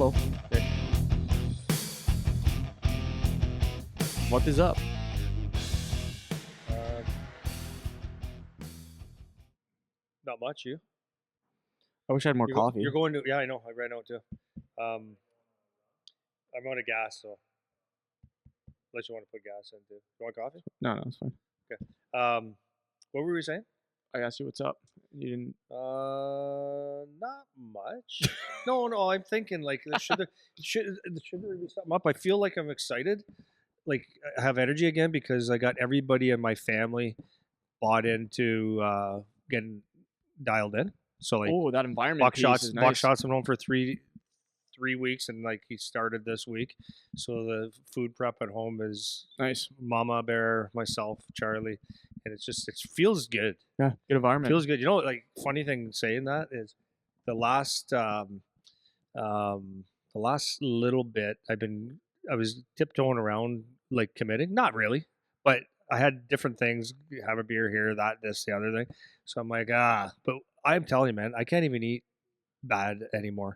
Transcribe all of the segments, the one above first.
follow. Okay. What is up? Not much. You? I wish I had more coffee. You're going to? Yeah, I know. I ran out too. I'm out of gas, so unless you want to put gas in too. You want coffee? No, it's fine. Okay. What were we saying? I asked you what's up. You didn't. Not much. No. I'm thinking like should there be something up? I feel like I'm excited, like I have energy again because I got everybody in my family bought into getting dialed in. So like, Oh, that environment piece is nice. Buckshot's been home for three weeks, and like he started this week. So the food prep at home is Nice. Mama Bear, myself, Charlie, and it feels good. Yeah, good environment. Feels good. You know, like funny thing saying that is the last little bit I was tiptoeing around like committing, not really, but I had different things, have a beer here, this, the other thing. So I'm like, but I'm telling you, man, I can't even eat bad anymore.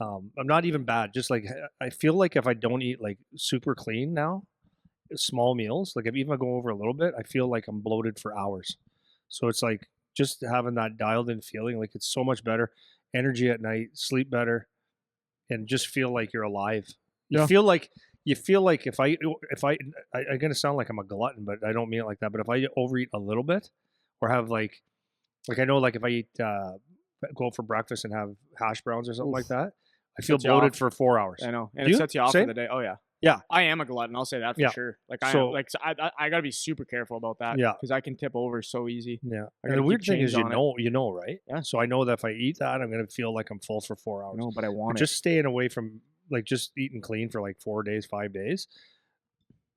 I'm not even bad. Just like, I feel like if I don't eat like super clean now, small meals, like if even I go over a little bit, I feel like I'm bloated for hours. So it's like just having that dialed in feeling, like it's so much better. Energy at night, sleep better, and just feel like you're alive. You feel like if I'm gonna sound like I'm a glutton, but I don't mean it like that. But if I overeat a little bit, or have like I know like if I eat go for breakfast and have hash browns or something like that, I feel bloated for 4 hours. I know, and it sets you off for the day. Oh yeah, yeah. I am a glutton. I'll say that for sure. Like I gotta be super careful about that. Yeah, because I can tip over so easy. Yeah, and the weird thing is, you know, right? Yeah. So I know that if I eat that, I'm gonna feel like I'm full for 4 hours. No, but I want just staying away from like just eating clean for like 4 days, 5 days.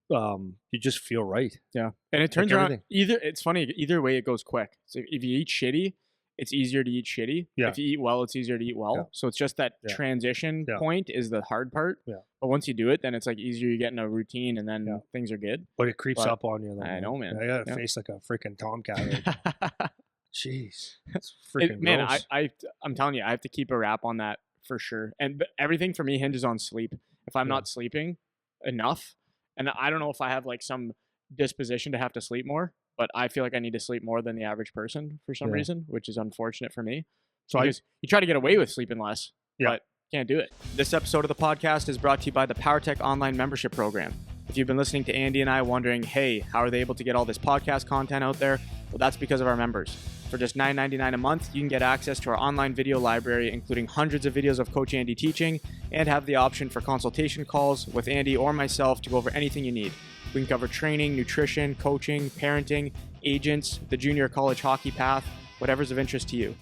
You just feel right. Yeah, and it turns out it's funny. Either way, it goes quick. So if you eat shitty, it's easier to eat shitty. Yeah. If you eat well, it's easier to eat well. Yeah. So it's just that transition point is the hard part. Yeah. But once you do it, then it's like easier. You get in a routine, and then things are good. But it creeps up on you. Though, I know, man. I got a face like a freaking tomcat. Jeez, that's freaking gross. Man, I'm telling you, I have to keep a wrap on that for sure. And everything for me hinges on sleep. If I'm not sleeping enough, and I don't know if I have like some disposition to have to sleep more, but I feel like I need to sleep more than the average person for some reason, which is unfortunate for me. So you try to get away with sleeping less, but can't do it. This episode of the podcast is brought to you by the PowerTech online membership program. If you've been listening to Andy and I wondering, hey, how are they able to get all this podcast content out there? Well, that's because of our members. For just $9.99 a month, you can get access to our online video library, including hundreds of videos of Coach Andy teaching, and have the option for consultation calls with Andy or myself to go over anything you need. We can cover training, nutrition, coaching, parenting, agents, the junior college hockey path, whatever's of interest to you.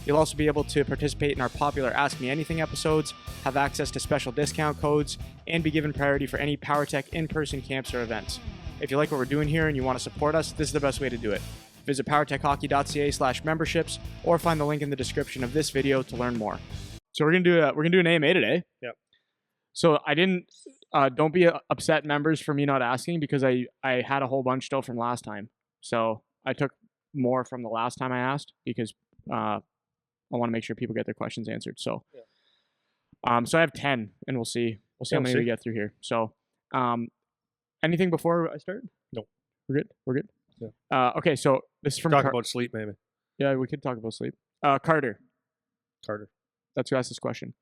You'll also be able to participate in our popular Ask Me Anything episodes, have access to special discount codes, and be given priority for any PowerTech in-person camps or events. If you like what we're doing here and you want to support us, this is the best way to do it. Visit powertechhockey.ca/memberships or find the link in the description of this video to learn more. So we're gonna do an AMA today. Yep. So I didn't. Don't be upset, members, for me not asking, because I had a whole bunch still from last time. So I took more from the last time I asked because I want to make sure people get their questions answered. So, so I have 10, and we'll see how many we get through here. So, anything before I start? No. We're good. Yeah. Okay, so this is from talk about sleep, maybe. Yeah, we could talk about sleep. Carter. That's who asked this question.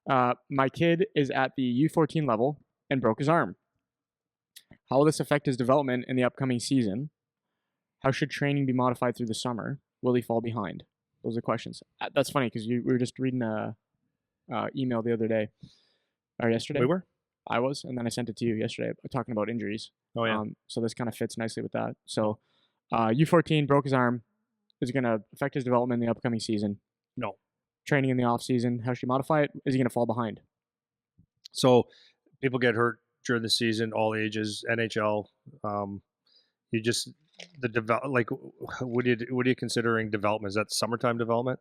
My kid is at the U14 level and broke his arm. How will this affect his development in the upcoming season? How should training be modified through the summer? Will he fall behind? Those are the questions. That's funny because we were just reading a email the other day or yesterday. We were? I was, and then I sent it to you yesterday talking about injuries. Oh, yeah. So this kind of fits nicely with that. So U14 broke his arm. Is it going to affect his development in the upcoming season? No. Training in the off season, how should he modify it? Is he going to fall behind? So people get hurt during the season, all ages, NHL. You just like what are you considering development? Is that summertime development?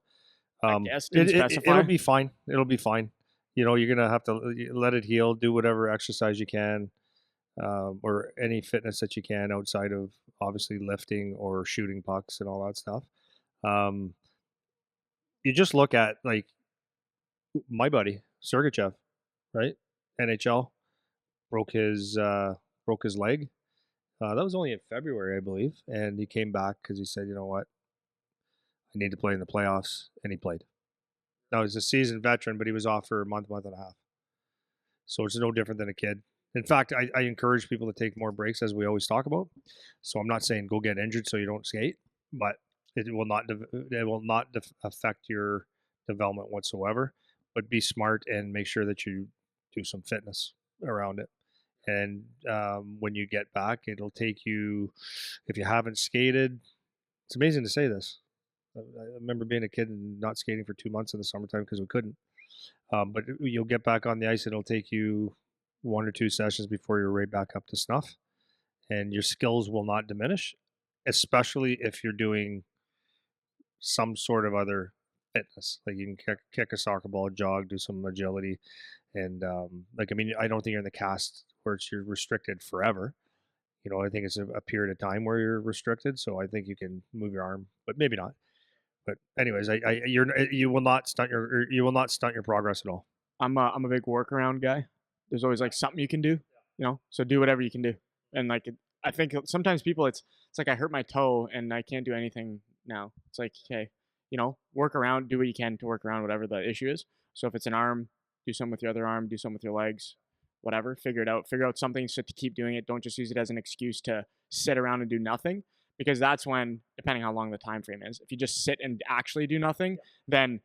I guess it'll be fine. It'll be fine. You know, you're gonna have to let it heal. Do whatever exercise you can, or any fitness that you can outside of obviously lifting or shooting pucks and all that stuff. You just look at like my buddy Sergachev. right? NHL broke his leg. That was only in February, I believe, and he came back because he said, "You know what? I need to play in the playoffs," and he played. Now he's a seasoned veteran, but he was off for a month and a half. So it's no different than a kid. In fact, I encourage people to take more breaks, as we always talk about. So I'm not saying go get injured so you don't skate, but it will not affect your development whatsoever. But be smart and make sure that you do some fitness around it. And when you get back, it'll take you. If you haven't skated, it's amazing to say this. I remember being a kid and not skating for 2 months in the summertime because we couldn't. But you'll get back on the ice. It'll take you 1 or 2 sessions before you're right back up to snuff, and your skills will not diminish, especially if you're doing some sort of other fitness. Like you can kick a soccer ball, jog, do some agility, and I don't think you're in the cast where you're restricted forever. I think it's a period of time where you're restricted. So I think you can move your arm, but maybe not. But anyways, you will not stunt your progress at all. I'm a big workaround guy. There's always like something you can do, so do whatever you can do. And like I think sometimes people it's like I hurt my toe and I can't do anything now. It's like, okay, work around, do what you can to work around whatever the issue is. So if it's an arm, do something with your other arm, do something with your legs, whatever. Figure out something so to keep doing it. Don't just use it as an excuse to sit around and do nothing, because that's when, depending how long the time frame is, if you just sit and actually do nothing, then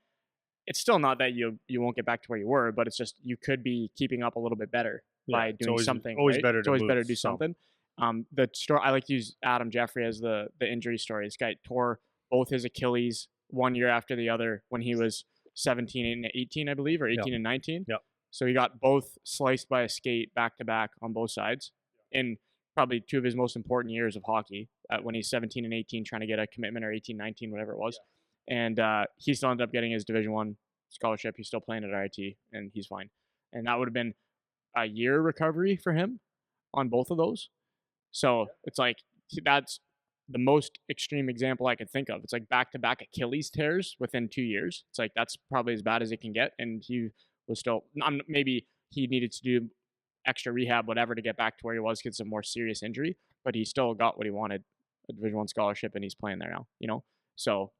it's still not that you won't get back to where you were, but it's just you could be keeping up a little bit better by doing something. Always right? better. It's always move, better to do something. The story I like to use Adam Jeffrey as the injury story. This guy tore both his Achilles 1 year after the other when he was 17 and 18, I believe, or 18 and 19. Yep. So he got both sliced by a skate back to back on both sides in probably two of his most important years of hockey, when he's 17 and 18 trying to get a commitment, or 18, 19, whatever it was. And he still ended up getting his Division I scholarship. He's still playing at RIT, and he's fine. And that would have been a year recovery for him on both of those. So it's like that's the most extreme example I could think of. It's like back-to-back Achilles tears within 2 years. It's like that's probably as bad as it can get. And he was still maybe he needed to do extra rehab, whatever, to get back to where he was, get some more serious injury, but he still got what he wanted, a Division I scholarship, and he's playing there now. So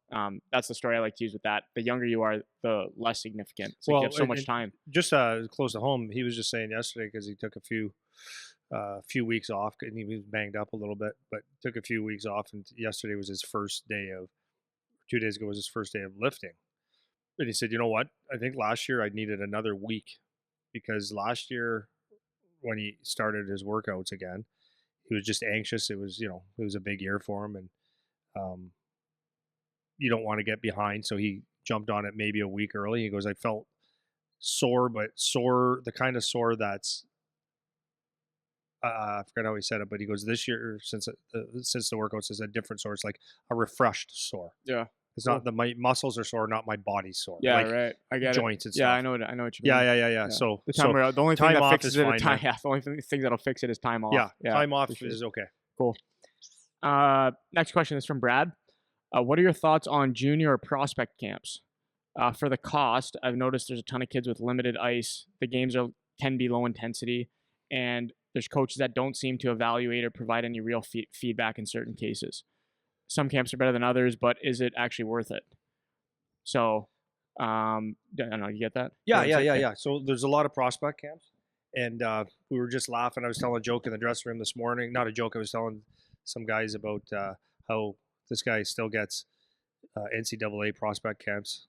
that's the story I like to use with that. The younger you are, the less significant. So you have so much time. Just close to home, he was just saying yesterday, because he took a few weeks off, and he was banged up a little bit, but took a few weeks off, and yesterday was his first day 2 days ago was his first day of lifting. And he said, you know what? I think last year I needed another week, because last year when he started his workouts again, he was just anxious. It was a big year for him, and you don't want to get behind. So he jumped on it maybe a week early. He goes, I felt sore, but the kind of sore that's, I forgot how he said it, but he goes, this year, since the workouts, is a different sore. It's like a refreshed sore. Yeah. It's not my muscles are sore, not my body's sore. Yeah, like right. I get joints it. and stuff. Yeah, I know what you mean. Yeah. So the only thing that fixes it is time. Yeah, the only thing that'll fix it is time off. Yeah, time off is okay. Cool. Next question is from Brad. What are your thoughts on junior prospect camps? For the cost, I've noticed there's a ton of kids with limited ice. The games can be low intensity, and there's coaches that don't seem to evaluate or provide any real feedback in certain cases. Some camps are better than others, but is it actually worth it? So, I don't know. You get that? Yeah. So there's a lot of prospect camps, and we were just laughing. I was telling a joke in the dressing room this morning. Not a joke. I was telling some guys about how this guy still gets NCAA prospect camps.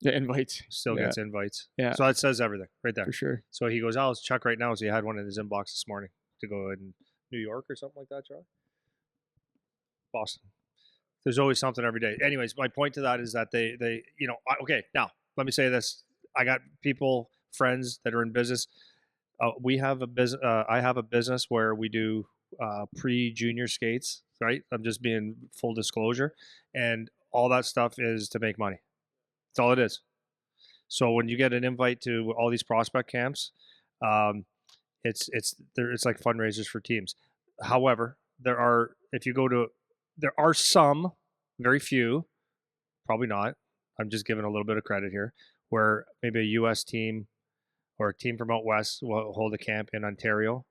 Yeah, invites. Still gets invites. Yeah. So that says everything right there. For sure. So he goes, I'll check right now. So he had one in his inbox this morning to go in New York or something like that, Charlie. Boston. There's always something every day. Anyways, my point to that is that they okay, now let me say this. I got friends that are in business. We have a business. I have a business where we do pre-junior skates, right? I'm just being full disclosure, and all that stuff is to make money. That's all it is. So when you get an invite to all these prospect camps, it's like fundraisers for teams. However, there are some, very few, probably not. I'm just giving a little bit of credit here, where maybe a U.S. team or a team from out west will hold a camp in Ontario.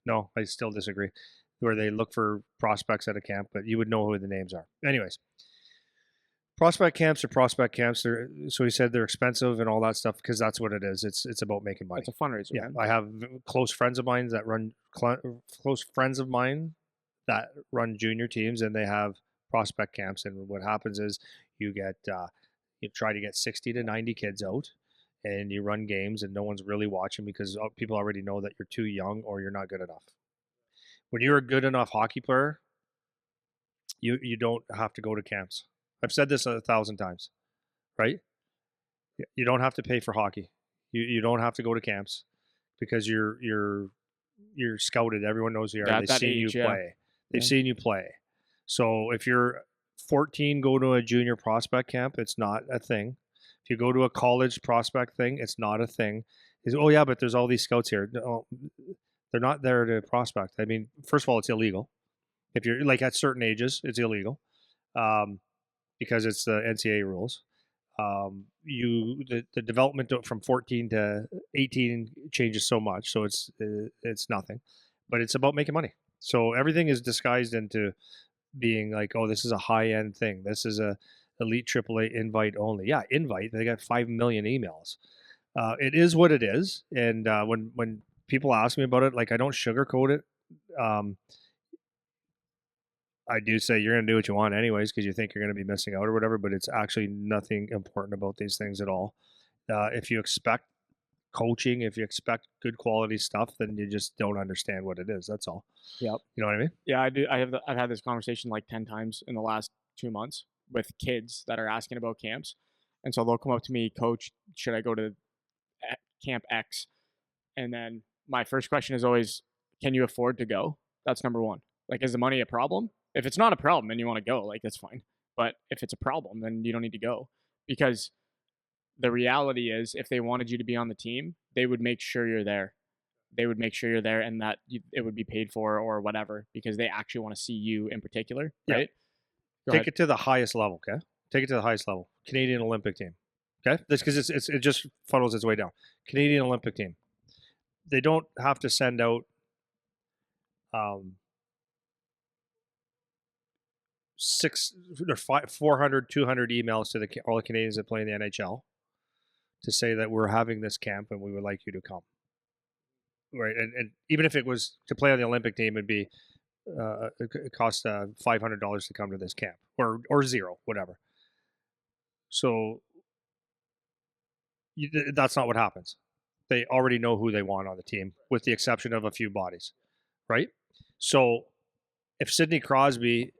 No, I still disagree. Where they look for prospects at a camp, but you would know who the names are. Anyways, prospect camps are prospect camps. So he said they're expensive and all that stuff because that's what it is. It's about making money. It's a fundraiser. Yeah, Man. I have close friends of mine that run junior teams, and they have prospect camps. And what happens is you get you try to get 60 to 90 kids out, and you run games, and no one's really watching because people already know that you're too young or you're not good enough. When you're a good enough hockey player, you don't have to go to camps. I've said this 1,000 times, right? You don't have to pay for hockey. You don't have to go to camps because you're scouted. Everyone knows who you are. They've seen you play. They've seen you play. So if you're 14, go to a junior prospect camp. It's not a thing. If you go to a college prospect thing, it's not a thing. Oh yeah, but there's all these scouts here. No, they're not there to prospect. I mean, first of all, it's illegal. If you're like at certain ages, it's illegal because it's the NCAA rules. The development from 14 to 18 changes so much, so it's nothing, but it's about making money. So everything is disguised into being like, oh, this is a high end thing. This is a elite AAA invite only. Yeah, invite. They got 5 million emails. It is what it is, and when people ask me about it, like I don't sugarcoat it. I do say you're going to do what you want anyways because you think you're going to be missing out or whatever, but it's actually nothing important about these things at all. If you expect coaching, if you expect good quality stuff, then you just don't understand what it is. That's all. Yep. You know what I mean? Yeah, I do. I've had this conversation like 10 times in the last 2 months with kids that are asking about camps. And so they'll come up to me, coach, should I go to camp X? And then my first question is always, can you afford to go? That's number one. Like, is the money a problem? If it's not a problem and you want to go, like, that's fine. But if it's a problem, then you don't need to go. Because the reality is, if they wanted you to be on the team, they would make sure you're there. They would make sure you're there and that it would be paid for or whatever because they actually want to see you in particular, right? Yeah. Take it to the highest level, okay? Take it to the highest level. Canadian Olympic team, okay? That's because it just funnels its way down. Canadian Olympic team. They don't have to send out 400, 200 emails to all the Canadians that play in the NHL to say that we're having this camp and we would like you to come. Right, and even if it was to play on the Olympic team, it'd be it costs $500 to come to this camp, or zero, whatever. So that's not what happens. They already know who they want on the team, with the exception of a few bodies, right? So if Sidney Crosby,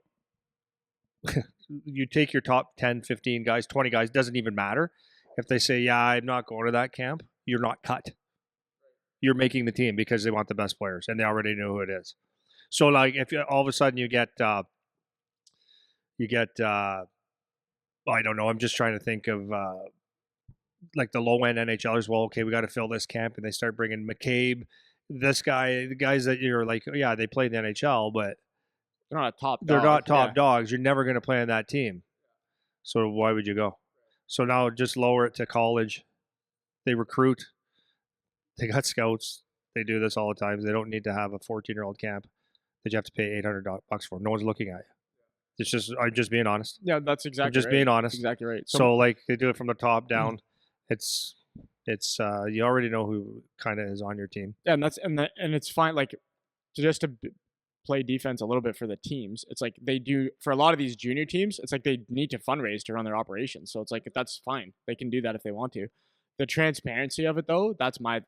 you take your top 10, 15 guys, 20 guys, doesn't even matter. If they say, yeah, I'm not going to that camp, you're not cut. You're making the team because they want the best players and they already know who it is. So like if all of a sudden you get I don't know, I'm just trying to think of like the low end NHLers. Well, okay, we got to fill this camp, and they start bringing McCabe, this guy, the guys that you're like, oh, yeah, they play in the NHL, but they're not top. They're not top dogs. You're never going to play on that team. So why would you go? So now just lower it to college. They recruit. They got scouts. They do this all the time. They don't need to have a 14-year-old camp that you have to pay $800 for. No one's looking at you. It's just, I'm just being honest. Yeah, that's exactly I'm just right. being honest. That's exactly right. So like they do it from the top down. It's you already know who kind of is on your team. Yeah, and it's fine. Like to play defense a little bit for the teams. It's like they do for a lot of these junior teams. It's like they need to fundraise to run their operations. So it's like that's fine. They can do that if they want to. The transparency of it, though, that's my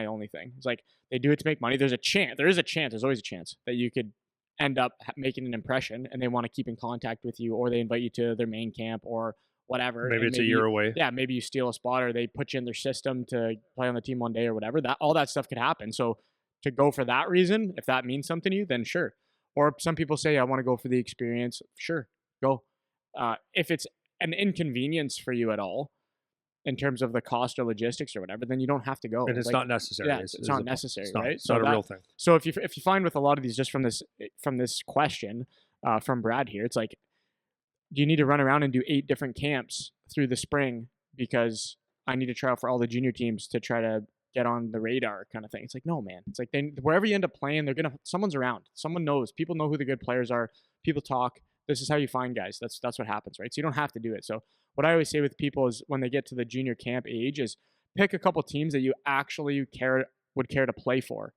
only thing. It's like they do it to make money. There is a chance. There's always a chance that you could end up making an impression, and they want to keep in contact with you, or they invite you to their main camp or whatever. Maybe it's a year away. Yeah, maybe you steal a spot, or they put you in their system to play on the team one day or whatever. All that stuff could happen. So to go for that reason, if that means something to you, then sure. Or some people say, I want to go for the experience. Sure, go. If it's an inconvenience for you at all, in terms of the cost or logistics or whatever, then you don't have to go. And it's not necessary. Yeah, it's not necessary, right? It's not a real thing. So if you find with a lot of these, just from this question from Brad here, it's like, do you need to run around and do 8 different camps through the spring because I need to try out for all the junior teams to try to get on the radar kind of thing. It's like, no, man. It's like wherever you end up playing, someone's around. Someone knows. People know who the good players are. People talk. This is how you find guys. That's what happens, right? So you don't have to do it. So what I always say with people is when they get to the junior camp age is pick a couple teams that you actually would care to play for,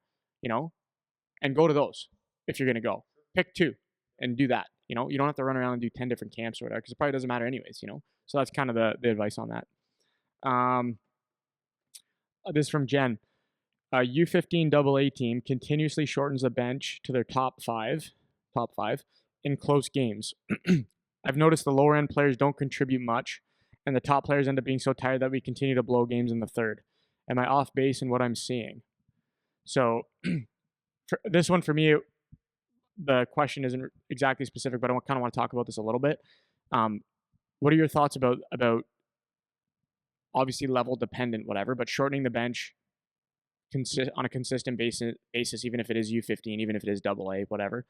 and go to those if you're going to go. Pick 2 and do that. You don't have to run around and do 10 different camps or whatever because it probably doesn't matter anyways, So that's kind of the advice on that. This is from Jen. U15 AA team continuously shortens the bench to their top five in close games. I've noticed the lower end players don't contribute much, and the top players end up being so tired that we continue to blow games in the third. Am I off base in what I'm seeing? So this one for me, the question isn't exactly specific, but I kind of want to talk about this a little bit. What are your thoughts about obviously level dependent, whatever, but shortening the bench on a consistent basis, even if it is U15, even if it is AA, whatever.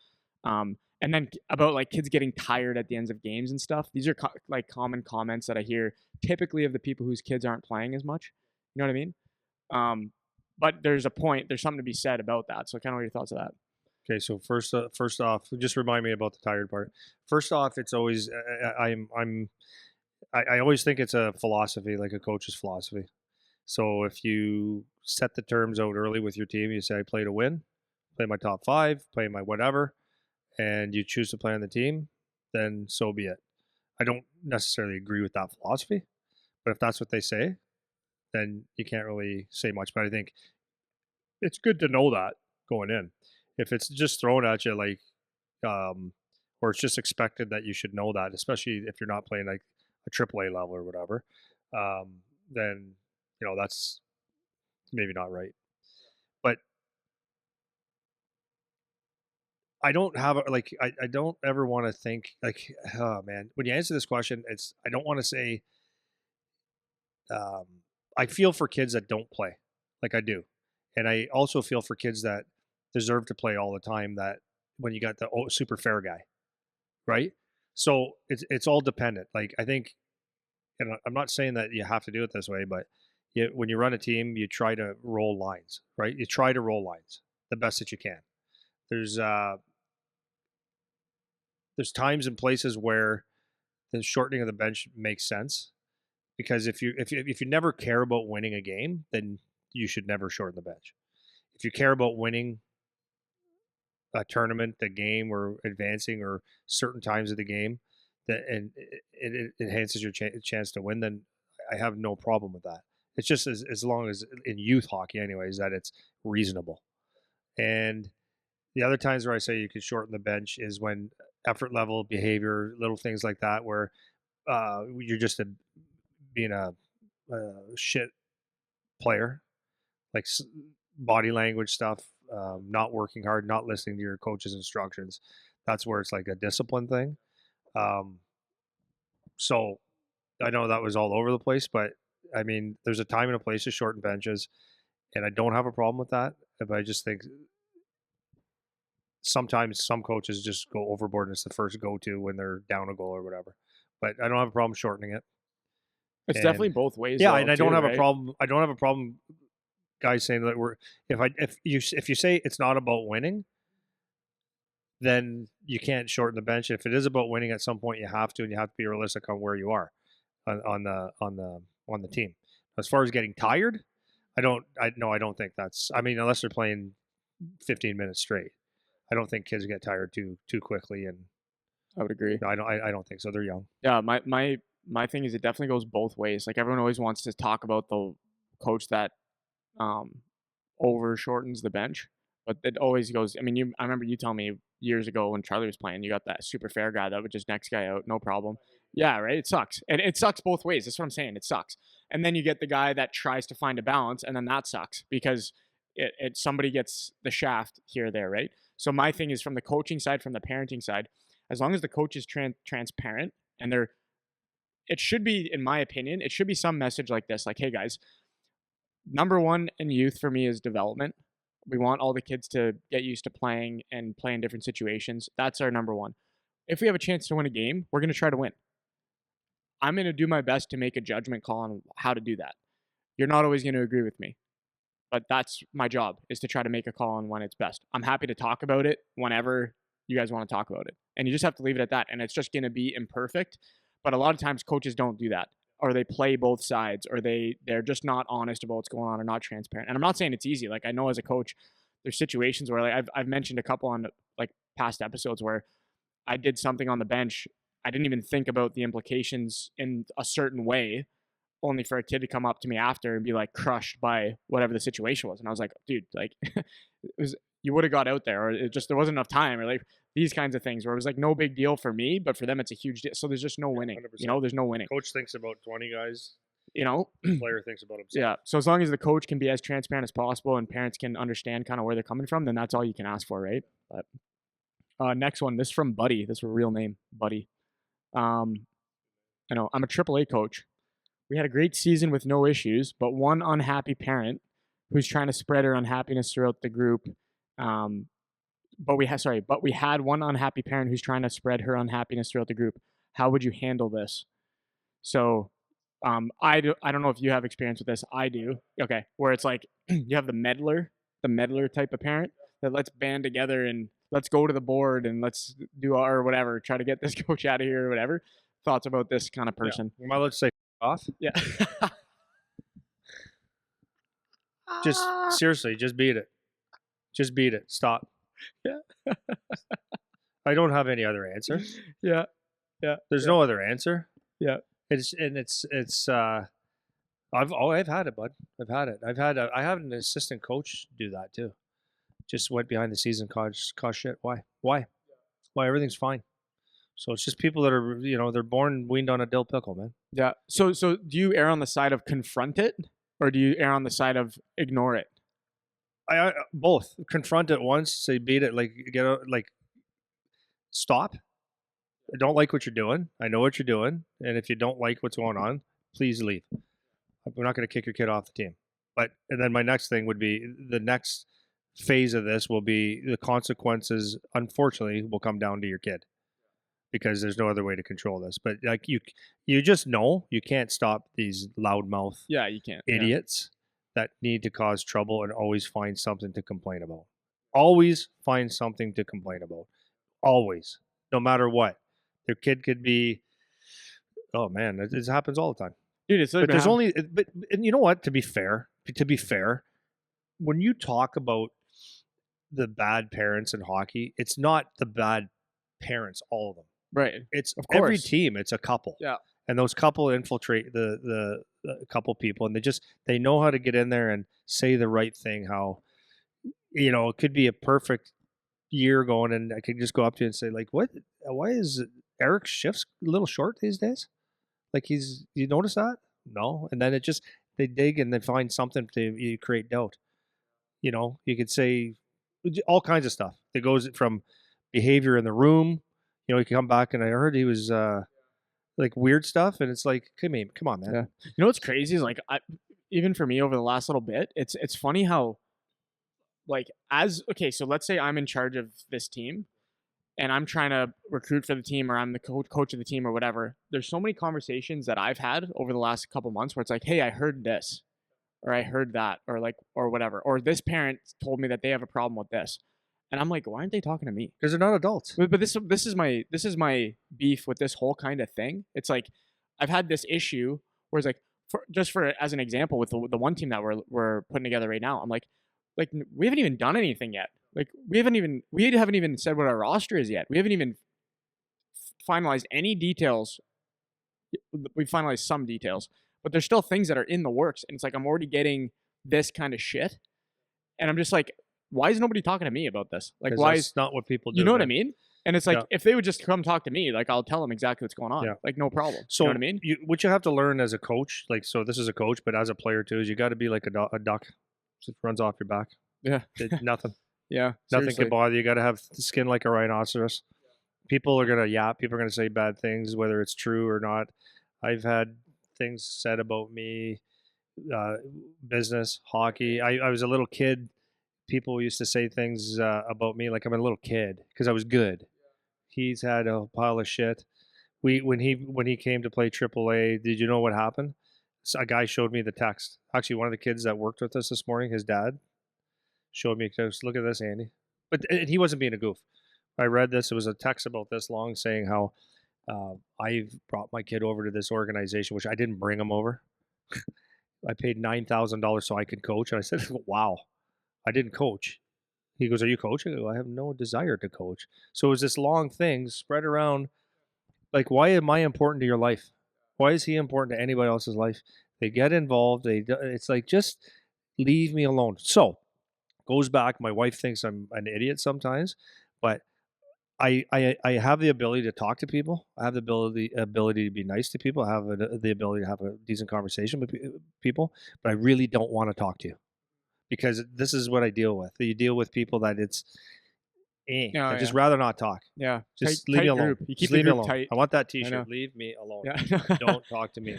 And then about like kids getting tired at the ends of games and stuff. These are like common comments that I hear typically of the people whose kids aren't playing as much. You know what I mean? But there's something to be said about that. So kind of what are your thoughts of that? Okay, so first off, just remind me about the tired part. First off, it's always I always think it's a philosophy, like a coach's philosophy. So if you set the terms out early with your team, you say I play to win, play my top 5, play my whatever, and you choose to play on the team, then so be it. I don't necessarily agree with that philosophy, but if that's what they say, then you can't really say much. But I think it's good to know that going in. If it's just thrown at you like, or it's just expected that you should know that, especially if you're not playing like a AAA level or whatever, then that's maybe not right. But I don't have I don't ever want to think like, oh man, when you answer this question, I don't want to say. I feel for kids that don't play, like I do, and I also feel for kids that deserve to play all the time. That when you got the super fair guy, right? So it's all dependent. Like I think, and I'm not saying that you have to do it this way, but when you run a team, you try to roll lines, right? You try to roll lines the best that you can. There's times and places where the shortening of the bench makes sense because if you never care about winning a game, then you should never shorten the bench. If you care about winning a tournament, a game, or advancing, or certain times of the game, and it enhances your chance to win, then I have no problem with that. It's just as long as in youth hockey, anyways, that it's reasonable. And the other times where I say you could shorten the bench is when effort level, behavior, little things like that, where you're just being a shit player, like body language stuff, not working hard, not listening to your coach's instructions. That's where it's like a discipline thing. So I know that was all over the place, but I mean, there's a time and a place to shorten benches, and I don't have a problem with that. But I just think sometimes some coaches just go overboard and it's the first go-to when they're down a goal or whatever. But I don't have a problem shortening it. It's definitely both ways. Yeah, though, and I don't too, have right? a problem. I don't have a problem, guys, saying that if you say it's not about winning, then you can't shorten the bench. If it is about winning, at some point you have to, and you have to be realistic on where you are on the team. As far as getting tired, I don't think that's. I mean, unless they're playing 15 minutes straight, I don't think kids get tired too quickly. And I would agree. no, I don't think so. They're young. Yeah, my thing is it definitely goes both ways. Like everyone always wants to talk about the coach that over shortens the bench, but it always goes. I mean, I remember you telling me years ago when Charlie was playing, you got that super fair guy that would just next guy out, no problem. Yeah, right. It sucks, and it sucks both ways. That's what I'm saying. It sucks, and then you get the guy that tries to find a balance, and then that sucks because it somebody gets the shaft here or there, right? So my thing is from the coaching side, from the parenting side, as long as the coach is transparent and it should be, in my opinion, it should be some message like this, like, hey guys, number one in youth for me is development. We want all the kids to get used to playing and play in different situations. That's our number one. If we have a chance to win a game, we're going to try to win. I'm going to do my best to make a judgment call on how to do that. You're not always going to agree with me. but that's my job, is to try to make a call on when it's best. I'm happy to talk about it whenever you guys want to talk about it. And you just have to leave it at that. And it's just going to be imperfect. But a lot of times coaches don't do that, or they play both sides, or they're just not honest about what's going on, or not transparent. And I'm not saying it's easy. Like, I know as a coach, there's situations where, like, I've mentioned a couple on like past episodes where I did something on the bench. I didn't even think about the implications in a certain way, only for a kid to come up to me after and be like crushed by whatever the situation was. And I was like, dude, like you would have got out there, or there wasn't enough time, or like these kinds of things where it was like no big deal for me, but for them it's a huge deal. So there's just no winning, 100%. there's no winning. Coach thinks about 20 guys, the player thinks about himself. Yeah. So as long as the coach can be as transparent as possible and parents can understand kind of where they're coming from, then that's all you can ask for, right? But next one, this is from Buddy. This is a real name, Buddy. I know I'm a AAA coach. We had a great season with no issues, but one unhappy parent who's trying to spread her unhappiness throughout the group. But we had one unhappy parent who's trying to spread her unhappiness throughout the group. How would you handle this? So, I don't know if you have experience with this. I do. Okay, where it's like you have the meddler type of parent that let's band together and let's go to the board and let's do or whatever, try to get this coach out of here or whatever. Thoughts about this kind of person? Yeah. Am I allowed to say off? Yeah. Just seriously, just beat it. Just beat it. Stop. Yeah. I don't have any other answer. Yeah. Yeah. There's no other answer. Yeah. I've had it, bud. I've had it. I had an assistant coach do that too. Just went behind the scenes and caused shit. Why? Everything's fine. So it's just people that are, they're born weaned on a dill pickle, man. Yeah. So do you err on the side of confront it, or do you err on the side of ignore it? I both. Confront it once, say beat it, like get out, like stop. I don't like what you're doing. I know what you're doing, and if you don't like what's going on, please leave. We're not going to kick your kid off the team. And then my next thing would be, the next phase of this will be the consequences. Unfortunately, will come down to your kid, because there's no other way to control this. But like you just know you can't stop these loudmouth, you can't, idiots that need to cause trouble and always find something to complain about. Always find something to complain about. Always, no matter what. Their kid could be, oh man, it happens all the time. Dude, it's but there's only, and you know what? To be fair, when you talk about the bad parents in hockey, it's not the bad parents, all of them. Right. It's of course every team. It's a couple. Yeah. And those couple infiltrate the couple people, and they know how to get in there and say the right thing. How, it could be a perfect year going, and I could just go up to you and say, like, what? Why is Eric's shifts a little short these days? Like, you notice that? No. And then they dig and they find something to create doubt. You could say all kinds of stuff that goes from behavior in the room. You can come back and I heard he was like weird stuff, and it's like, come on, man. Yeah. You know what's crazy is, like, even for me over the last little bit, it's funny how, like, so let's say I'm in charge of this team and I'm trying to recruit for the team, or I'm the coach of the team or whatever. There's so many conversations that I've had over the last couple months where it's like, hey, I heard this, or I heard that, or like, or whatever, or this parent told me that they have a problem with this. And I'm like, why aren't they talking to me? Because they're not adults. But this is my beef with this whole kind of thing. It's like, I've had this issue where it's like, for as an example, with the one team that we're putting together right now, I'm like we haven't even done anything yet. Like we haven't even said what our roster is yet. We haven't even finalized any details. We've finalized some details, but there's still things that are in the works. And it's like, I'm already getting this kind of shit. And I'm just like, why is nobody talking to me about this? Like, why is not what people do? You know what I mean? And it's like, if they would just come talk to me, like, I'll tell them exactly what's going on. Yeah. Like, no problem. So, you know what I mean? What you have to learn as a coach, like, so this is a coach, but as a player too, is you got to be like a duck. Just runs off your back. Yeah. Nothing. Yeah. Nothing Seriously. can bother you. You got to have skin like a rhinoceros. People are going to yap. People are going to say bad things, whether it's true or not. I've had things said about me, business, hockey. I was a little kid. People used to say things about me like I'm a little kid because I was good. He's had a pile of shit. When he came to play AAA, did you know what happened? So a guy showed me the text. Actually, one of the kids that worked with us this morning, his dad showed me, just look at this, Andy. But and he wasn't being a goof. I read this. It was a text about this long saying how I've brought my kid over to this organization, which I didn't bring him over. I paid $9,000 so I could coach. And I said, wow, I didn't coach. He goes, are you coaching? I go, I have no desire to coach. So it was this long thing spread around. Like, why am I important to your life? Why is he important to anybody else's life? They get involved. It's like, just leave me alone. So goes back. My wife thinks I'm an idiot sometimes, but I have the ability to talk to people. I have the ability to be nice to people. I have the ability to have a decent conversation with people, but I really don't want to talk to you because this is what I deal with. You deal with people that it's, I just rather not talk. Yeah. Just leave me alone. Group. You keep just the leave me group alone. tight. I want that T-shirt. Leave me alone. Yeah. Don't talk to me.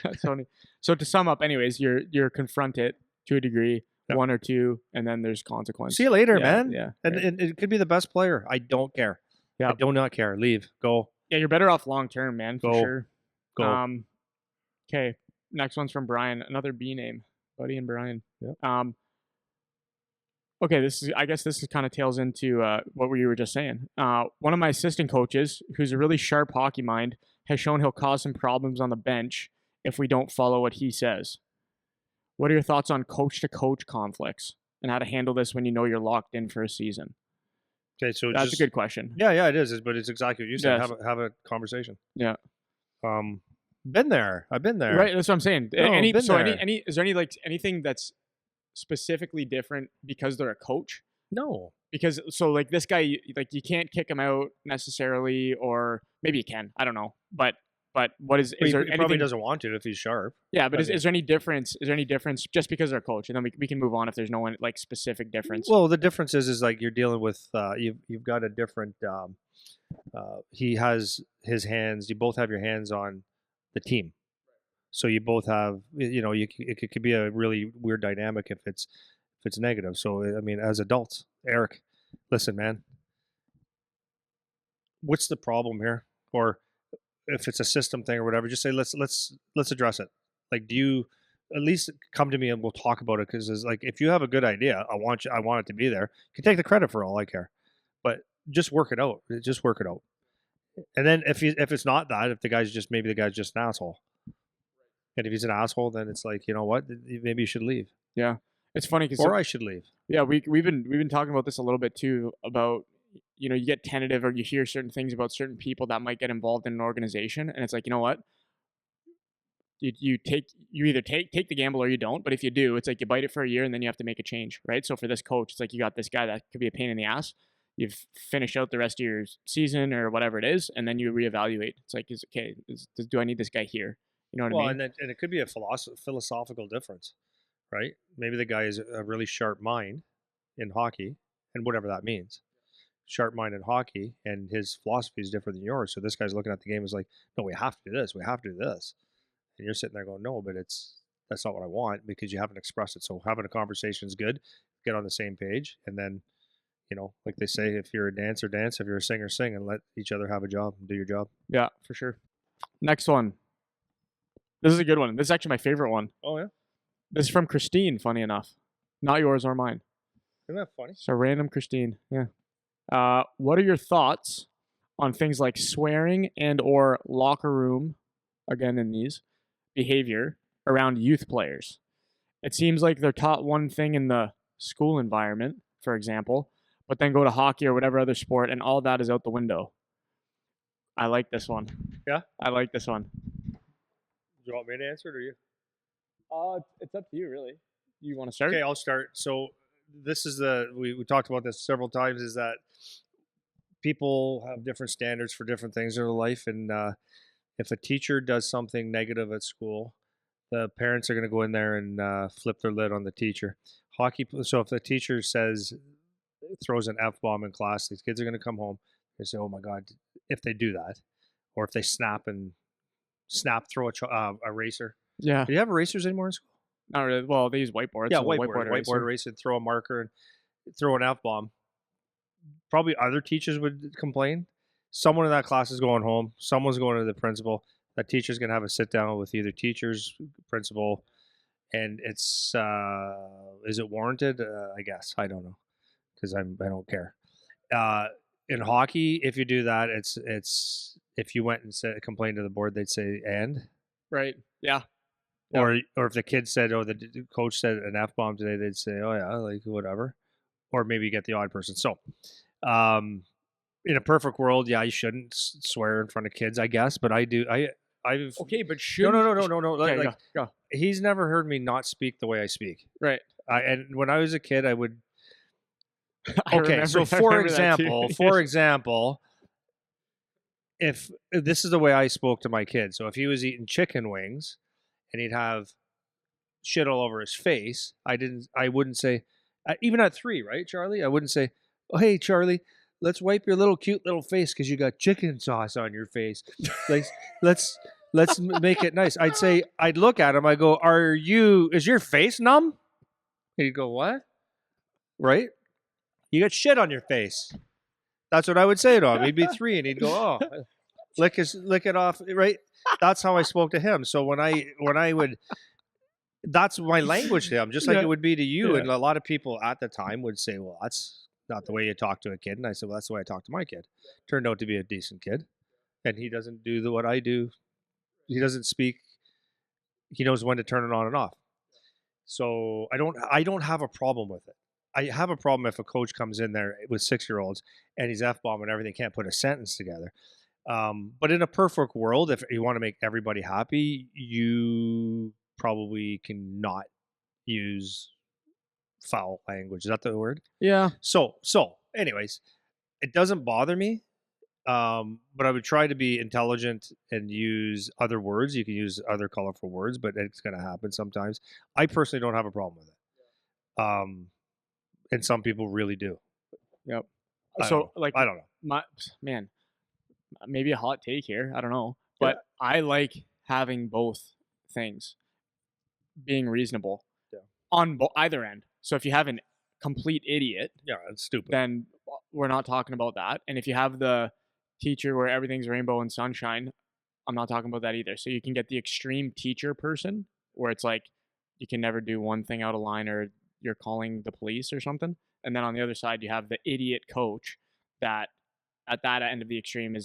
That's funny. So to sum up, anyways, you're confronted to a degree, one or two, and then there's consequence. See you later, Yeah, man. Yeah. And it could be the best player. I don't care. Yeah. I do not care. Leave. Go. Yeah, you're better off long term, man, for Go. sure. Go. Okay. Next one's from Brian. Another B name. Buddy and Brian. Yeah. Okay, I guess this is kind of tails into what you were just saying. One of my assistant coaches, who's a really sharp hockey mind, has shown he'll cause some problems on the bench if we don't follow what he says. What are your thoughts on coach-to-coach conflicts and how to handle this when you know you're locked in for a season? Okay, so that's a good question. Yeah, it is, but it's exactly what you said. Yes. Have a conversation. Yeah. Been there. I've been there. Right, that's what I'm saying. No, is there any like anything that's specifically different because they're a coach? No. Because so like this guy, like you can't kick him out necessarily, or maybe you can. I don't know, but what is there anything? He probably doesn't want to if he's sharp. Yeah, but is there any difference? Is there any difference just because they're a coach, and then we can move on if there's no one like specific difference? Well, the difference is like you're dealing with you've got a different. He has his hands. You both have your hands on the team, so you both have. It could be a really weird dynamic if it's negative. So I mean, as adults, Eric, listen, man. What's the problem here? Or if it's a system thing or whatever, just say let's address it. Like, do you at least come to me and we'll talk about it? Because it's like if you have a good idea, I want it to be there. You can take the credit for all I care, but just work it out. Just work it out. And then if it's not that, if the guy's just an asshole, and if he's an asshole, then it's like, you know what, maybe you should leave. Yeah, it's funny because I should leave. Yeah, we've been talking about this a little bit too about. You know, you get tentative or you hear certain things about certain people that might get involved in an organization. And it's like, you know what? You either take the gamble or you don't. But if you do, it's like you bite it for a year and then you have to make a change, right? So for this coach, it's like you got this guy that could be a pain in the ass. You've finished out the rest of your season or whatever it is, and then you reevaluate. It's like, do I need this guy here? You know what I mean? And it could be a philosophical difference, right? Maybe the guy is a really sharp mind in hockey and whatever that means. Sharp mind in hockey, and his philosophy is different than yours. So this guy's looking at the game as like, no, we have to do this. We have to do this. And you're sitting there going, no, but that's not what I want because you haven't expressed it. So having a conversation is good. Get on the same page. And then, like they say, if you're a dancer, dance. If you're a singer, sing, and let each other have a job and do your job. Yeah, for sure. Next one. This is a good one. This is actually my favorite one. Oh, yeah? This is from Christine, funny enough. Not yours or mine. Isn't that funny? So random Christine. Yeah. What are your thoughts on things like swearing and or locker room, again in these, behavior around youth players? It seems like they're taught one thing in the school environment, for example, but then go to hockey or whatever other sport and all that is out the window. I like this one. Yeah? I like this one. Do you want me to answer it or you? It's up to you, really. You want to start? Okay, I'll start. So this is we talked about this several times, is that people have different standards for different things in their life. And if a teacher does something negative at school, the parents are going to go in there and flip their lid on the teacher. So if the teacher throws an F-bomb in class, these kids are going to come home. They say, oh my God, if they do that, or if they throw a eraser. Yeah. Do you have erasers anymore in school? Not really. Well, they use whiteboards. Yeah, so whiteboard eraser, throw a marker and throw an F-bomb. Probably other teachers would complain. Someone in that class is going home. Someone's going to the principal. That teacher's gonna have a sit down with either teachers, principal, and it's is it warranted? I guess I don't know because I don't care. Uh, in hockey, if you do that, it's if you went and said complained to the board, they'd say and. Right. Yeah. Or if the kid said, oh, the coach said an F bomb today, they'd say, oh yeah, like whatever. Or maybe you get the odd person. So, in a perfect world, yeah, you shouldn't swear in front of kids, I guess. But I do. I've Okay, but no, should no. Okay, Like go. he's never heard me not speak the way I speak. Right. And when I was a kid, I would. I Okay, remember, so I for remember that too. example, if this is the way I spoke to my kid, so if he was eating chicken wings and he'd have shit all over his face, I wouldn't say, even at 3, right, Charlie? I wouldn't say, oh, hey, Charlie, let's wipe your little cute little face because you got chicken sauce on your face. Like, let's make it nice. I'd look at him. I go, is your face numb? He'd go, what? Right? You got shit on your face. That's what I would say to him. He'd be 3 and he'd go, oh, lick it off. Right? That's how I spoke to him. So when I would, that's my language to him, just like it would be to you. Yeah. And a lot of people at the time would say, well, that's not the way you talk to a kid. And I said, well, that's the way I talk to my kid. Turned out to be a decent kid. And he doesn't do what I do. He doesn't speak. He knows when to turn it on and off. So I don't have a problem with it. I have a problem if a coach comes in there with 6-year-olds and he's F-bomb and everything, can't put a sentence together. But in a perfect world, if you want to make everybody happy, you probably cannot use foul language. Is that the word? Yeah. So anyways, it doesn't bother me. But I would try to be intelligent and use other words. You can use other colorful words, but it's going to happen sometimes. I personally don't have a problem with it. And some people really do. Yep. I So like I don't know. Man, maybe a hot take here. I don't know, but I like having both things being reasonable on either end. So if you have an complete idiot, It's stupid. then we're not talking about that. And if you have the teacher where everything's rainbow and sunshine, I'm not talking about that either. So you can get the extreme teacher person where it's like you can never do one thing out of line or you're calling the police or something. And then on the other side, you have the idiot coach that at that end of the extreme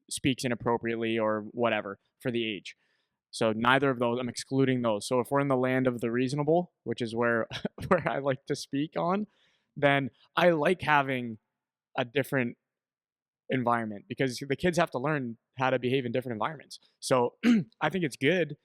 speaks inappropriately or whatever for the age. So neither of those, I'm excluding those. So if we're in the land of the reasonable, which is where I like to speak on, then I like having a different environment because the kids have to learn how to behave in different environments. So I think it's good.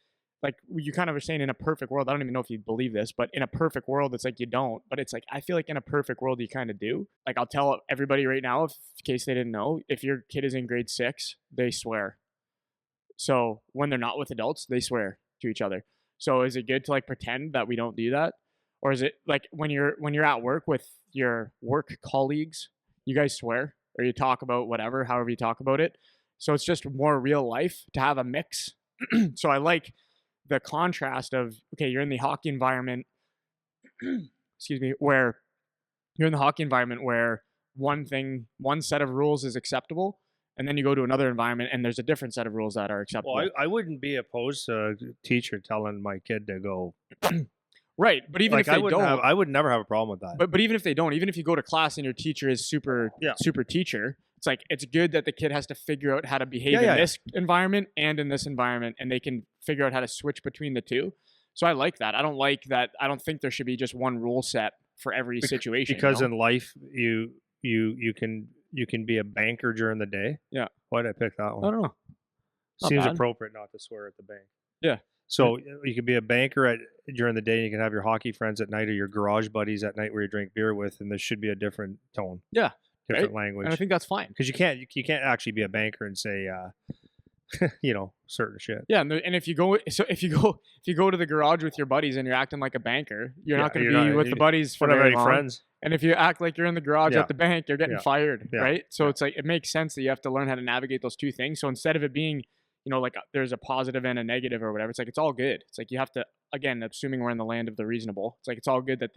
Like you kind of were saying, in a perfect world, I don't even know if you believe this, but in a perfect world, it's like you don't. But it's like I feel like in a perfect world, you kind of do. Like I'll tell everybody right now, in case they didn't know, if your kid is in grade 6, they swear. So when they're not with adults, they swear to each other. So is it good to like pretend that we don't do that? Or is it like when you're at work with your work colleagues, you guys swear or you talk about whatever, however you talk about it. So it's just more real life to have a mix. So I like the contrast of, okay, you're in the hockey environment, excuse me, where you're in the hockey environment where one set of rules is acceptable. And then you go to another environment and there's a different set of rules that are acceptable. Well, I wouldn't be opposed to a teacher telling my kid to go. Right. But even if they don't, I would never have a problem with that. But even if they don't, even if you go to class and your teacher is super teacher, it's like, it's good that the kid has to figure out how to behave in this environment and in this environment, and they can figure out how to switch between the two. So I like that. I don't like that. I don't think there should be just one rule set for every situation. Because in life, you can be a banker during the day. Yeah. Why did I pick that one? I don't know. Seems appropriate not to swear at the bank. Yeah. So you could be a banker during the day. You can have your hockey friends at night or your garage buddies at night where you drink beer with, and there should be a different tone. Yeah. Different language. And I think that's fine. Because you can't actually be a banker and say, certain shit. Yeah, and if you go to the garage with your buddies and you're acting like a banker, you're not going to be with the buddies for very long. Friends. And if you act like you're in the garage at the bank, you're getting fired, right? So it's like it makes sense that you have to learn how to navigate those two things. So instead of it being, like there's a positive and a negative or whatever, it's like it's all good. It's like you have to, again, assuming we're in the land of the reasonable, it's like it's all good that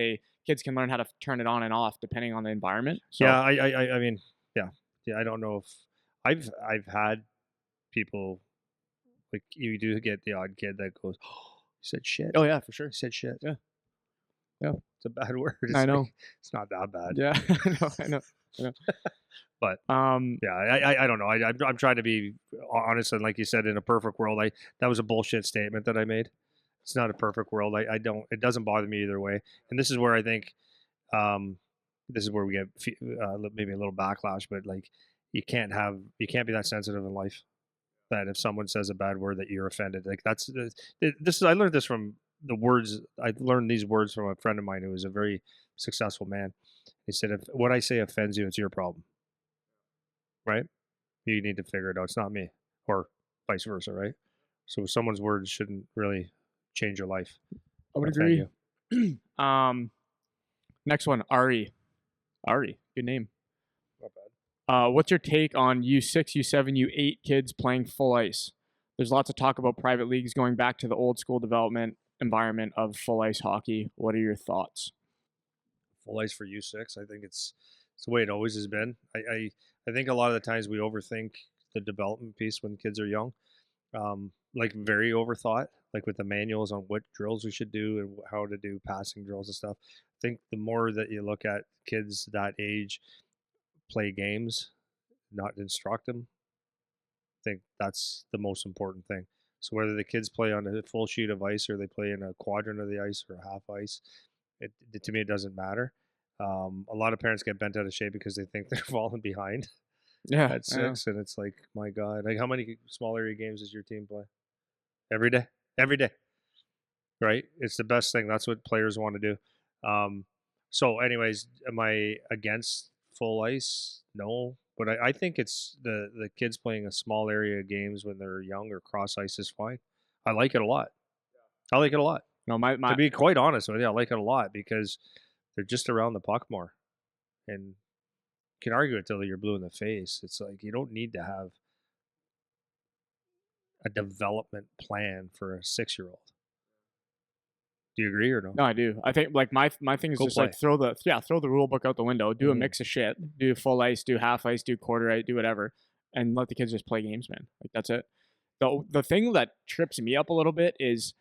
kids can learn how to turn it on and off depending on the environment. So, I mean, I don't know if I've had people Like you do get the odd kid that goes, "Oh, he said shit. Oh yeah, for sure. He said shit." Yeah. Yeah. It's a bad word. I It's know. like, it's not that bad, Yeah. I know. I know. but Um, yeah, I don't know. I'm trying to be honest, and like you said, in a perfect world, that was a bullshit statement that I made. It's not a perfect world. I don't. It doesn't bother me either way. And this is where I think, um, this is where we get maybe a little backlash. But like, you can't be that sensitive in life that if someone says a bad word that you're offended. Like this is I learned this from the words. I learned these words from a friend of mine who was a very successful man. He said, "If what I say offends you, it's your problem, right? You need to figure it out. It's not me, or vice versa, right? So someone's words shouldn't really change your life, I would offend agree. you." Next one, Ari. Ari, good name. Not bad. What's your take on U6, U7, U8 kids playing full ice? There's lots of talk about private leagues going back to the old school development environment of full ice hockey. What are your thoughts? Full ice for U6. I think it's the way it always has been. I think a lot of the times we overthink the development piece when kids are young. Like very overthought, like with the manuals on what drills we should do and how to do passing drills and stuff. I think the more that you look at kids that age play games, not instruct them, I think that's the most important thing. So whether the kids play on a full sheet of ice or they play in a quadrant of the ice or half ice, to me it doesn't matter. A lot of parents get bent out of shape because they think they're falling behind Yeah, at 6, and it's like, my God, like how many small area games does your team play? Every day, every day, right? It's the best thing. That's what players want to do. So, anyways, am I against full ice? No, but I think it's the kids playing a small area of games when they're young or cross ice is fine. I like it a lot. I like it a lot. No, my To be quite honest with you, I like it a lot because they're just around the puck more, and you can argue it till you're blue in the face. It's like you don't need to have a development plan for a 6-year-old. Do you agree or no? no, I do. I think like my thing is Go just play. like throw the rule book out the window. Do a Mhm. mix of shit. Do full ice. Do half ice. Do quarter ice. Do whatever, and let the kids just play games, man. Like that's it. The thing that trips me up a little bit is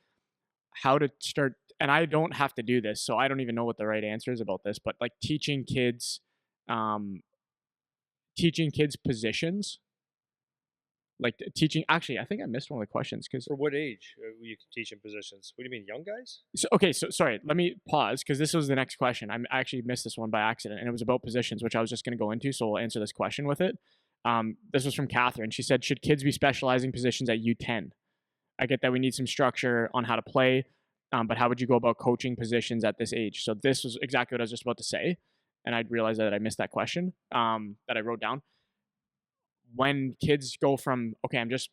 how to start. And I don't have to do this, so I don't even know what the right answer is about this. But like um, teaching kids positions, like teaching. Actually, I think I missed one of the questions because For what age you can teach in positions? What do you mean, young guys? okay, so sorry, let me pause because this was the next question. I actually missed this one by accident, and it was about positions, which I was just going to go into. So we'll answer this question with it. This was from Catherine. She said, "Should kids be specializing positions at U10?" I get that we need some structure on how to play, but how would you go about coaching positions at this age? So this was exactly what I was just about to say, and I realized that I missed that question that I wrote down. When kids go from okay, I'm just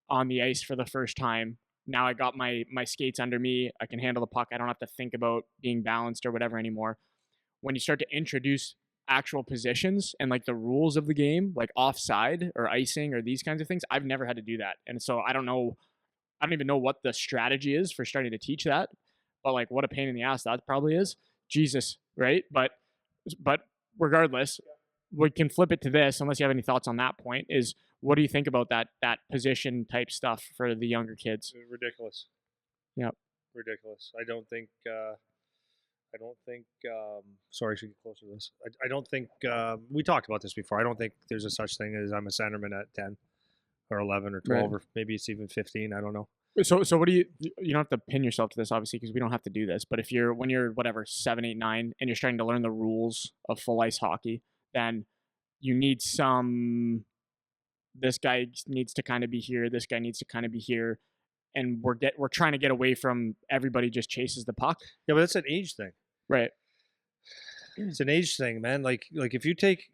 on the ice for the first time. Now I got my skates under me. I can handle the puck. I don't have to think about being balanced or whatever anymore. When you start to introduce actual positions and like the rules of the game, like offside or icing or these kinds of things, I've never had to do that. And so I don't know, I don't even know what the strategy is for starting to teach that. But like what a pain in the ass that probably is. Jesus, right? But regardless, we can flip it to this unless you have any thoughts on that point is what do you think about that position type stuff for the younger kids? Ridiculous. Yep. Ridiculous. I don't think. I don't think. Sorry, I should get closer to this. I don't think. We talked about this before. I don't think there's a such thing as I'm a centerman at 10 or 11 or 12 or maybe it's even 15. I don't know. So what do you don't have to pin yourself to this obviously because we don't have to do this, but if you're when you're whatever 7, 8, 9 and you're starting to learn the rules of full ice hockey, then you need some this guy needs to kind of be here, this guy needs to kind of be here, and we're trying to get away from everybody just chases the puck. Yeah, but that's an age thing. Right. It's an age thing, man. Like if you take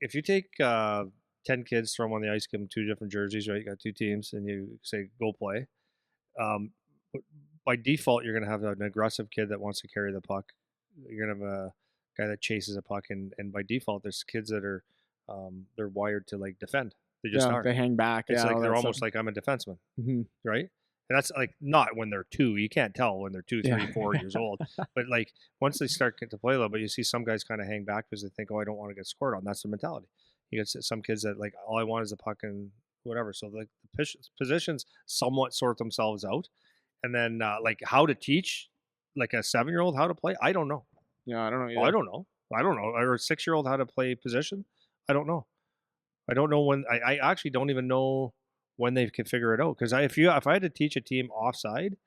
10 kids, throw them on the ice, give them 2 different jerseys, right? You got 2 teams, and you say go play. By default, you're going to have an aggressive kid that wants to carry the puck. You're going to have a guy that chases a puck, and by default, there's kids that are they're wired to like defend. They just are. They hang back. It's yeah, like they're almost like I'm a defenseman, right? And that's like not when they're 2. You can't tell when they're 2, 3, Yeah. 4 years old. But like once they start to play a little bit, you see some guys kind of hang back because they think, oh, I don't want to get scored on. That's the mentality. You get some kids that like all I want is the puck and whatever. So like the positions somewhat sort themselves out, and then like how to teach like a 7-year-old how to play, I don't know. Yeah, I don't know I either. don't know. I don't know. Or a 6-year-old how to play position. I don't know. I don't know when. I actually don't even know when they can figure it out. Because if I had to teach a team offside,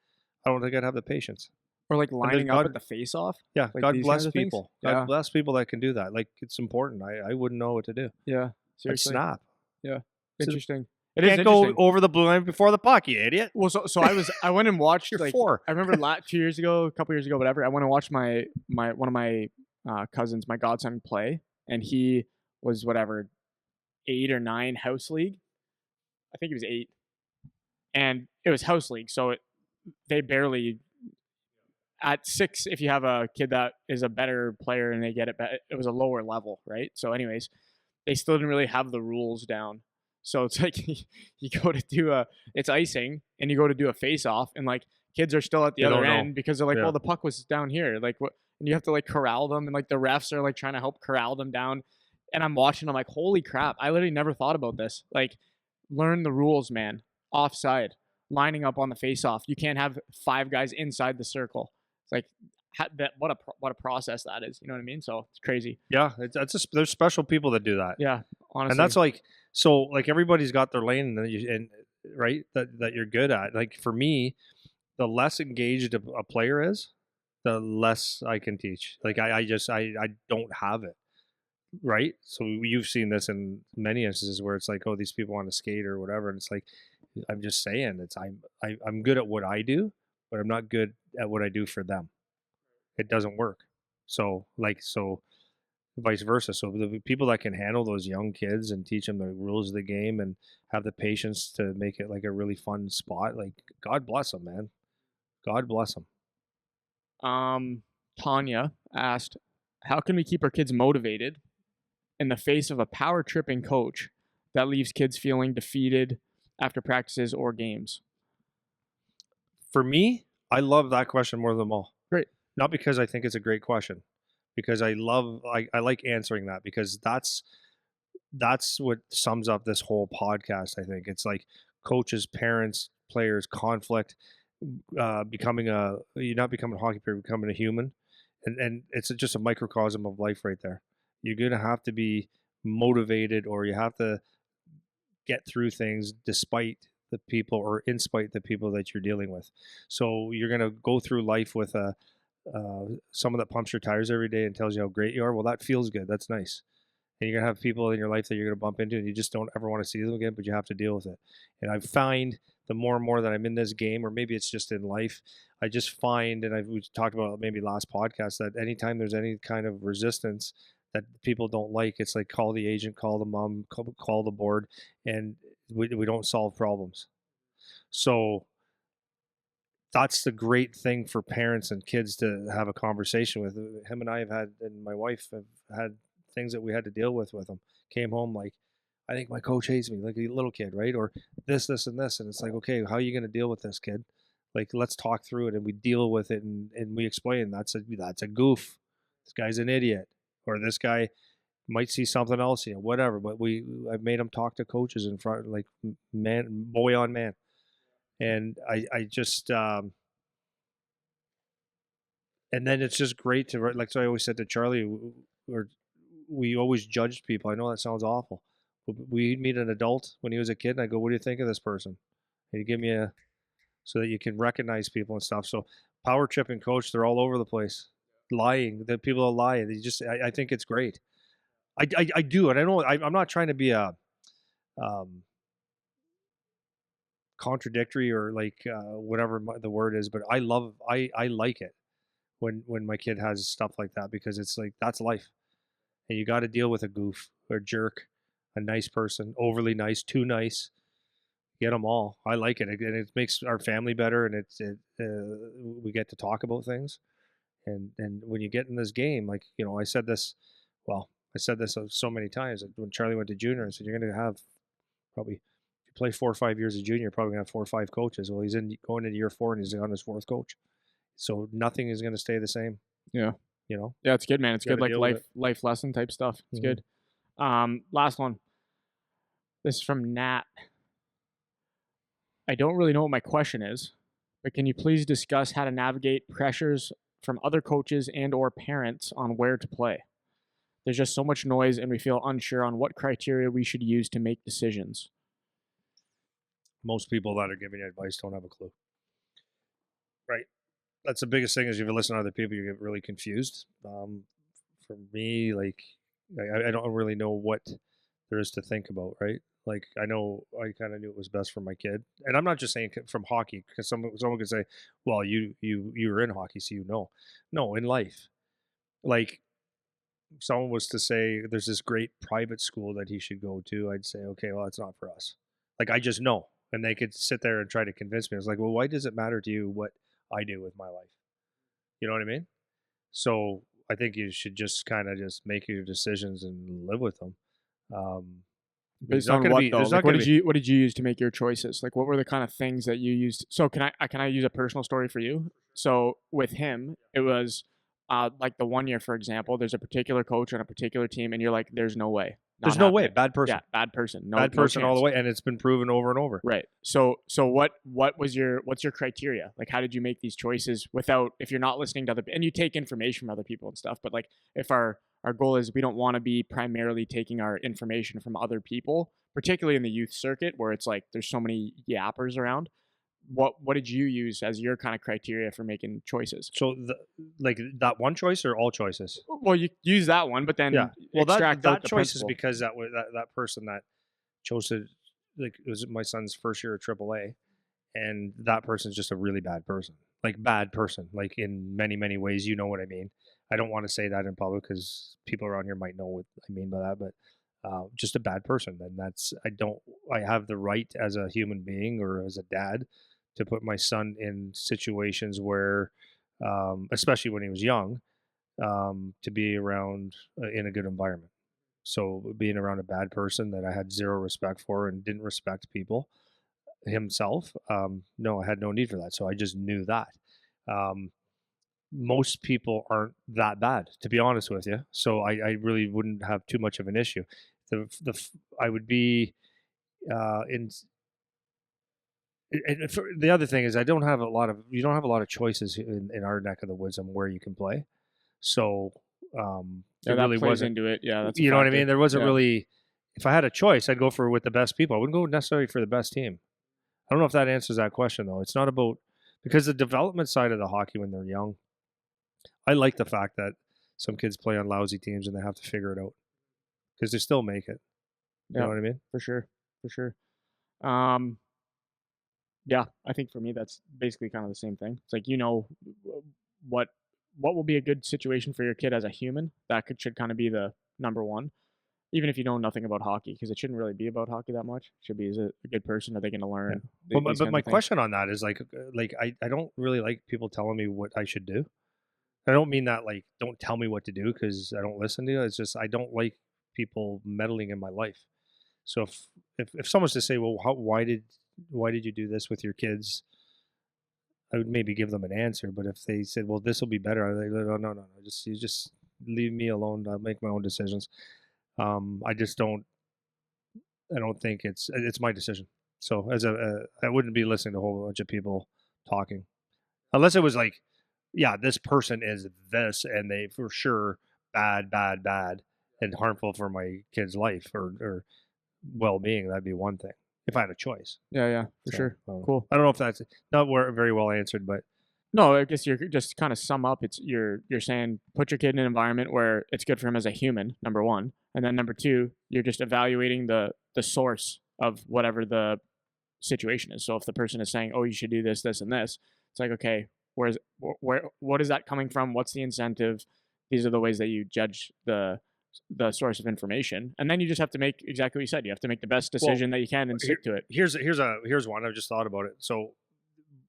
I don't think I'd have the patience. Or like And there's lining up at the face off. yeah, Like God these bless kinds of things. people. Yeah. God bless people that can do that. Like it's important. I wouldn't know what to do. Yeah. I'd Seriously. snap. Yeah. So Interesting. It is can't go interesting. over the blue line before the puck, you idiot. Well, so I went and watched You're like 4. I remember 2 years ago, a couple years ago, whatever. I went and watched my one of my cousins, my godson, play, and he was whatever 8 or 9 house league. I think he was 8, and it was house league, so they barely at 6. If you have a kid that is a better player and they get it, it was a lower level, right? So, anyways, they still didn't really have the rules down. So it's like you go to do it's icing, and you go to do a face off, and like kids are still at the They other don't know. end because they're like, Yeah. well, the puck was down here, like what, and you have to like corral them, and like the refs are like trying to help corral them down. And I'm watching, I'm like, holy crap, I literally never thought about this. Like, learn the rules, man. Offside, lining up on the face off. You can't have 5 guys inside the circle. It's like what a process that is. You know what I mean? So it's crazy. Yeah, there's special people that do that. Yeah, honestly. And that's like so like everybody's got their lane and right that you're good at. Like for me, the less engaged a player is, the less I can teach. Like I don't have it. Right? So you've seen this in many instances where it's like, oh, these people want to skate or whatever, and it's like I'm just saying I'm good at what I do, but I'm not good at what I do for them. It doesn't work. So vice versa. So the people that can handle those young kids and teach them the rules of the game and have the patience to make it like a really fun spot, like God bless them, man. God bless them. Tanya asked, how can we keep our kids motivated in the face of a power tripping coach that leaves kids feeling defeated after practices or games? For me, I love that question more than them all. Great. Not because I think it's a great question, because I like answering that, because that's what sums up this whole podcast. I think it's like coaches, parents, players, conflict, you're not becoming a hockey player, becoming a human, and it's just a microcosm of life right there. You're gonna have to be motivated, or you have to get through things despite the people or in spite the people that you're dealing with. So you're gonna go through life with someone that pumps your tires every day and tells you how great you are. Well, that feels good. That's nice. And you're gonna have people in your life that you're gonna bump into, and you just don't ever want to see them again, but you have to deal with it. And I find the more and more that I'm in this game, or maybe it's just in life, I just find, and we talked about it maybe last podcast, that anytime there's any kind of resistance that people don't like, it's like call the agent, call the mom, call the board, and we don't solve problems. So that's the great thing for parents and kids to have a conversation with. Him and I have had, and my wife have had things that we had to deal with him. Came home like, I think my coach hates me, like a little kid, right? Or this, and this. And it's like, okay, how are you going to deal with this, kid? Like, let's talk through it, and we deal with it, and we explain that's a goof. This guy's an idiot, or this guy might see something else, whatever. But I've made him talk to coaches in front, like boy on man. And I just, and then it's just great to, like, so I always said to Charlie, we always judged people. I know that sounds awful, but we'd meet an adult when he was a kid, and I go, what do you think of this person? And he'd give me so that you can recognize people and stuff. So power trip and coach, they're all over the place. Lying, the people that lie, I think it's great. I do, and I know I'm not trying to be a contradictory or like whatever the word is, but I like it when my kid has stuff like that, because it's like that's life, and you got to deal with a goof or a jerk, a nice person, overly nice, too nice. Get them all. I like it, and it makes our family better, and we get to talk about things, and when you get in this game, like I said this so many times. When Charlie went to junior, I said you're going to have probably, play 4 or 5 years of junior, you're probably gonna have 4 or 5 coaches. Well, he's going into year 4, and he's on his 4th coach. So nothing is gonna stay the same. Yeah. Yeah, it's good, man. It's good, like life lesson type stuff. It's good. Last one. This is from Nat. I don't really know what my question is, but can you please discuss how to navigate pressures from other coaches and or parents on where to play? There's just so much noise and we feel unsure on what criteria we should use to make decisions. Most people that are giving you advice don't have a clue. Right. That's the biggest thing is if you listen to other people, you get really confused. For me, like I don't really know what there is to think about, right? Like I know I kind of knew it was best for my kid, and I'm not just saying from hockey because someone could say, "Well, you were in hockey, so you know." No, in life, like someone was to say, "There's this great private school that he should go to," I'd say, "Okay, well, it's not for us." Like I just know, and they could sit there and try to convince me. I was like, "Well, why does it matter to you what I do with my life?" You know what I mean? So I think you should just kind of just make your decisions and live with them. Um, there's Based not on going to what be. though? There's Like not going to be. what did you use to make your choices? Like what were the kind of things that you used? So can I use a personal story for you? So with him, it was like the 1 year, for example, there's a particular coach on a particular team, and you're like, there's no way, not There's no way. happening. Bad Yeah, person. bad person, Bad no person all the chance. way, and it's been proven over and over. Right. So what was what's your criteria? Like how did you make these choices without if you're not listening to other and you take information from other people and stuff, but like if our goal is we don't want to be primarily taking our information from other people, particularly in the youth circuit where it's like there's so many yappers around. What did you use as your kind of criteria for making choices? So, like that one choice or all choices? Well, you use that one, but Yeah. then Well, extract out that the choice is principle. because that person that chose to like it was my son's first year at AAA, and that person's just a really bad person, like bad person, like in many ways. You know what I mean? I don't want to say that in public because people around here might know what I mean by that, but just a bad person. And that's I have the right as a human being or as a dad to put my son in situations where, especially when he was young, to be around in a good environment. So being around a bad person that I had zero respect for and didn't respect people himself, no, I had no need for that. So I just knew that. Um, most people aren't that bad, to be honest with you. So I really wouldn't have too much of an issue. I would be in. And the other thing is, I don't have a lot of you don't have a lot of choices in our neck of the woods on where you can play. So Yeah, it that really plays wasn't. into it. Yeah, that's a You know what I factor. mean? There wasn't Yeah. really. If I had a choice, I'd go for with the best people. I wouldn't go necessarily for the best team. I don't know if that answers that question though. It's not about because the development side of the hockey when they're young. I like the fact that some kids play on lousy teams and they have to figure it out because they still make it. You Yeah, know what I mean? for sure. For sure. Um Yeah, I think for me that's basically kind of the same thing. It's like what what will be a good situation for your kid as a human. That should kind of be the number one, even if you know nothing about hockey, because it shouldn't really be about hockey that much. It should be is it a good person? Are they going to Yeah. learn these But kinds my of things? question on that is like I don't really like people telling me what I should do. I don't mean that like don't tell me what to do because I don't listen to you. It's just I don't like people meddling in my life. So if someone's to say, well, why did you do this with your kids? I would maybe give them an answer. But if they said, well, this will be better, I'd be like, no, just you just leave me alone. I'll make my own decisions. I just don't. I don't think it's my decision. So I wouldn't be listening to a whole bunch of people talking unless it was like, yeah, this person is this, and they for sure bad, and harmful for my kid's life or well being. That'd be one thing if I had a choice. Yeah, yeah, for So sure. Cool. I don't know if that's not very well answered, but No, I guess you're just kind of sum up. It's you're saying put your kid in an environment where it's good for him as a human, number one, and then number two, you're just evaluating the source of whatever the situation is. So if the person is saying, "Oh, you should do this, this, and this," it's like, okay, what is that coming from? What's the incentive? These are the ways that you judge the source of information, and then you just have to make exactly what you said. You have to make the best well, decision that you can and stick to it. here's one. I just thought about it. So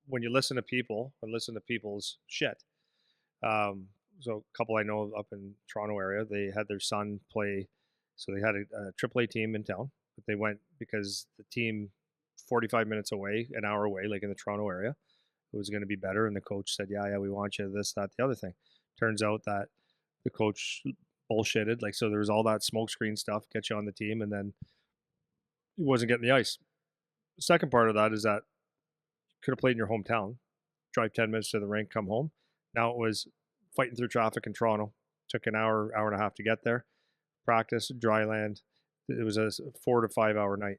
when you listen to people and listen to people's shit, um, so a couple I know up in Toronto area, they had their son play. So they had a AAA team in town, but they went because the team 45 minutes away, an hour away, like in the Toronto area, it was going to be better. And the coach said, yeah, we want you this, that, the other thing. Turns out that the coach bullshitted. Like, so there was all that smokescreen stuff, get you on the team, and then he wasn't getting the ice. The second part of that is that could have played in your hometown, drive 10 minutes to the rink, come home. Now it was fighting through traffic in Toronto. Took an hour and a half to get there. Practice, dry land. It was a 4 to 5 hour night.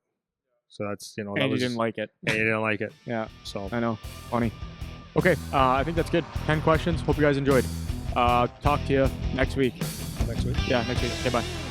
So that's, And that you was, didn't like it. and you didn't like it. Yeah, So I know. Funny. Okay, I think that's good. 10 questions. Hope you guys enjoyed. Talk to you next week. next week. Yeah, next week. Okay, bye.